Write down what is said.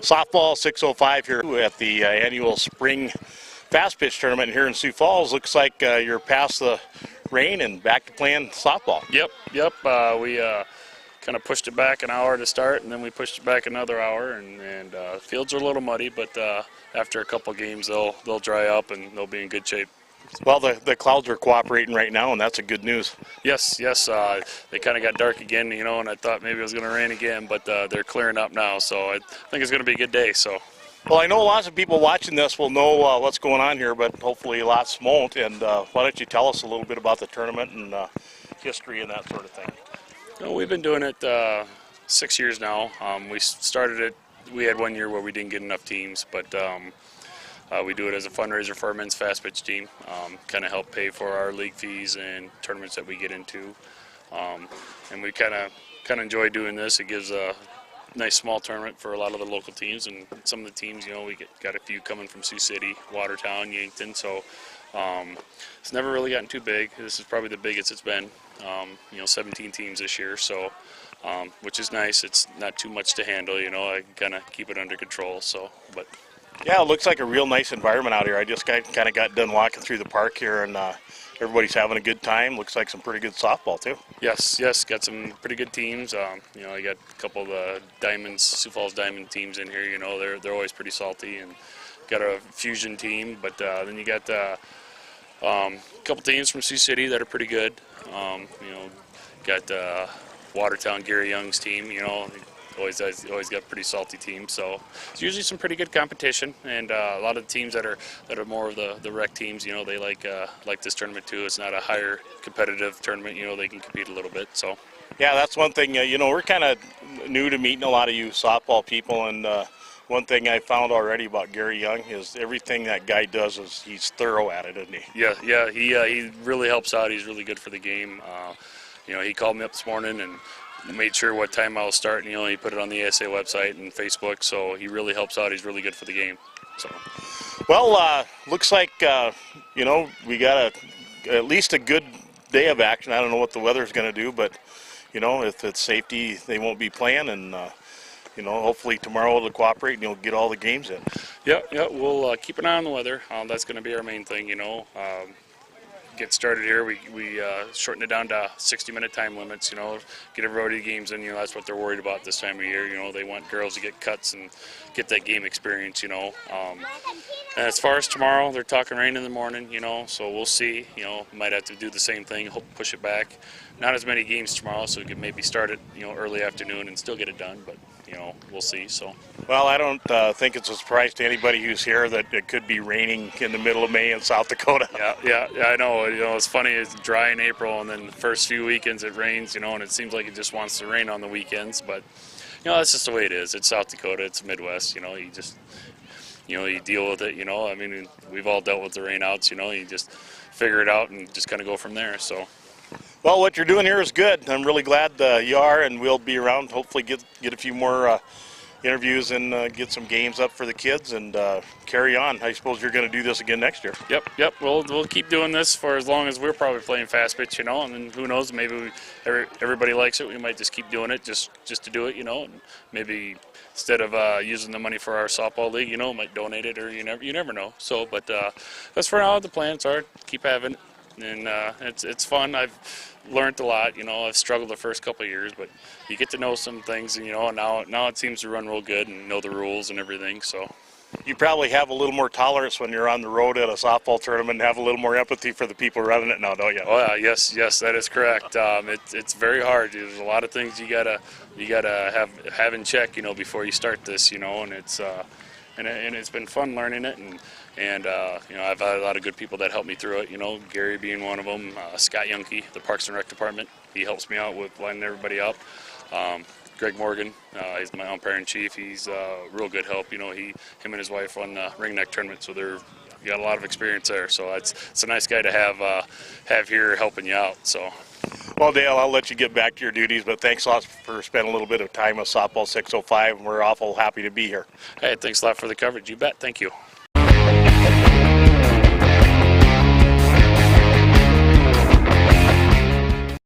Softball 605 here at the annual Spring Fastpitch tournament here in Sioux Falls. Looks like you're past the rain and back to playing softball. Yep. We kind of pushed it back an hour to start, and then we pushed it back another hour, and fields are a little muddy, but after a couple games they'll dry up and they'll be in good shape. Well, the clouds are cooperating right now, and that's a good news. Yes. They kind of got dark again, and I thought maybe it was going to rain again, but they're clearing up now, so I think it's going to be a good day. So. Well, I know lots of people watching this will know what's going on here, but hopefully lots won't. And why don't you tell us a little bit about the tournament and history and that sort of thing? Well, we've been doing it 6 years now. We started it, we had 1 year where we didn't get enough teams, but we do it as a fundraiser for our men's fastpitch team, kind of help pay for our league fees and tournaments that we get into. And we kind of enjoy doing this. It gives a nice small tournament for a lot of the local teams, and some of the teams, we got a few coming from Sioux City, Watertown, Yankton, so it's never really gotten too big. This is probably the biggest it's been, 17 teams this year, so which is nice. It's not too much to handle, I kind of keep it under control, so, but. Yeah, it looks like a real nice environment out here. I just kind of got done walking through the park here, and everybody's having a good time. Looks like some pretty good softball, too. Yes, got some pretty good teams. I got a couple of the Diamonds, Sioux Falls Diamond teams in here. They're always pretty salty, and got a fusion team. But then you got a couple teams from Sioux City that are pretty good. Got Watertown, Gary Young's team. Always got pretty salty teams, so it's usually some pretty good competition, and a lot of the teams that are more of the rec teams, they like this tournament too. It's not a higher competitive tournament, they can compete a little bit. So yeah, that's one thing. We're kind of new to meeting a lot of you softball people, and one thing I found already about Gary Young is everything that guy does is he's thorough at it, isn't he? Yeah, he really helps out. He's really good for the game. He called me up this morning and made sure what time I was starting. He put it on the ASA website and Facebook, so he really helps out. He's really good for the game. So, well, looks like we got at least a good day of action. I don't know what the weather's going to do, but if it's safety, they won't be playing, and hopefully tomorrow it'll cooperate and you'll get all the games in. Yeah, we'll keep an eye on the weather. That's going to be our main thing. Get started here. We shortened it down to 60-minute time limits. Get everybody games in. That's what they're worried about this time of year. They want girls to get cuts and get that game experience. And as far as tomorrow, they're talking rain in the morning. So we'll see. Might have to do the same thing. Hope push it back. Not as many games tomorrow, so we can maybe start it early afternoon and still get it done. But we'll see. So. Well, I don't think it's a surprise to anybody who's here that it could be raining in the middle of May in South Dakota. Yeah, I know. It's funny. It's dry in April, and then the first few weekends it rains. And it seems like it just wants to rain on the weekends. But that's just the way it is. It's South Dakota. It's Midwest. You just you deal with it. I mean, we've all dealt with the rainouts. You just figure it out and just kind of go from there. So. Well, what you're doing here is good. I'm really glad you are, and we'll be around. Hopefully, get a few more interviews and get some games up for the kids and carry on. I suppose you're going to do this again next year. Yep. We'll keep doing this for as long as we're probably playing fast pitch, and then who knows? Maybe everybody likes it. We might just keep doing it just to do it, and maybe instead of using the money for our softball league, might donate it, or you never know. So, but that's for now. The plans are keep having it. And it's fun. I've learned a lot. I've struggled the first couple of years, but you get to know some things, and now it seems to run real good and know the rules and everything. So you probably have a little more tolerance when you're on the road at a softball tournament, and have a little more empathy for the people running it now, don't you? Oh yeah, yes, that is correct. It's very hard. There's a lot of things you gotta have in check, before you start this, and it's. And it's been fun learning it, and I've had a lot of good people that help me through it. Gary being one of them, Scott Youngke, the Parks and Rec department, he helps me out with lining everybody up. Greg Morgan, he's my umpiring chief. He's real good help. Him and his wife run the ring neck tournament, so they're got a lot of experience there. So it's a nice guy to have here helping you out. So. Well, Dale, I'll let you get back to your duties, but thanks a lot for spending a little bit of time with Softball 605, and we're awful happy to be here. Hey, thanks a lot for the coverage. You bet. Thank you.